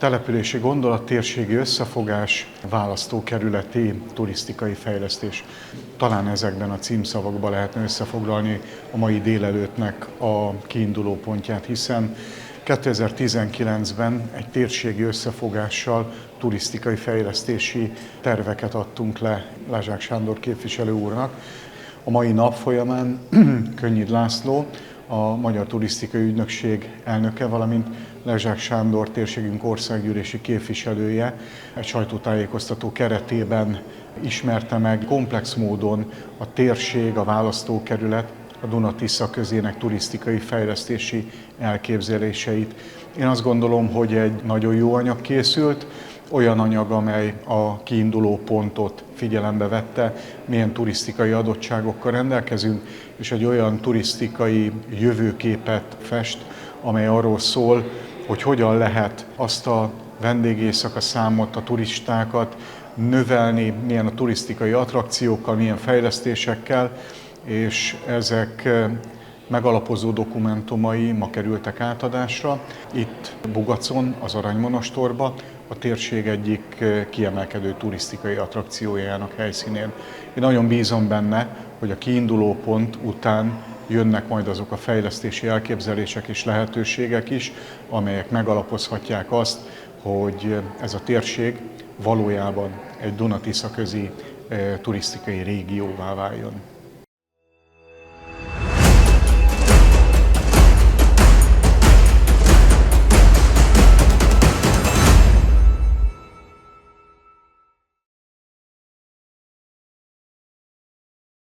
települési gondolat, térségi összefogás, választókerületi turisztikai fejlesztés. Talán ezekben a címszavakban lehetne összefoglalni a mai délelőttnek a kiinduló pontját, hiszen 2019-ben egy térségi összefogással turisztikai fejlesztési terveket adtunk le Lázsák Sándor képviselő úrnak. A mai nap folyamán Könnyid László, a Magyar Turisztikai Ügynökség elnöke, valamint Lázsák Sándor térségünk országgyűlési képviselője egy sajtótájékoztató keretében ismerte meg komplex módon a térség, a választókerület, a Duna-Tisza közének turisztikai fejlesztési elképzeléseit. Én azt gondolom, hogy egy nagyon jó anyag készült, olyan anyag, amely a kiinduló pontot figyelembe vette, milyen turisztikai adottságokkal rendelkezünk, és egy olyan turisztikai jövőképet fest, amely arról szól, hogy hogyan lehet azt a vendégéjszaka számot, a turistákat növelni, milyen a turisztikai attrakciókkal, milyen fejlesztésekkel, és ezek megalapozó dokumentumai ma kerültek átadásra. Itt Bugacon, az Aranymonostorba, a térség egyik kiemelkedő turisztikai attrakciójának helyszínén. Én nagyon bízom benne, hogy a kiinduló pont után jönnek majd azok a fejlesztési elképzelések és lehetőségek is, amelyek megalapozhatják azt, hogy ez a térség valójában egy Duna-Tisza közi turisztikai régióvá váljon.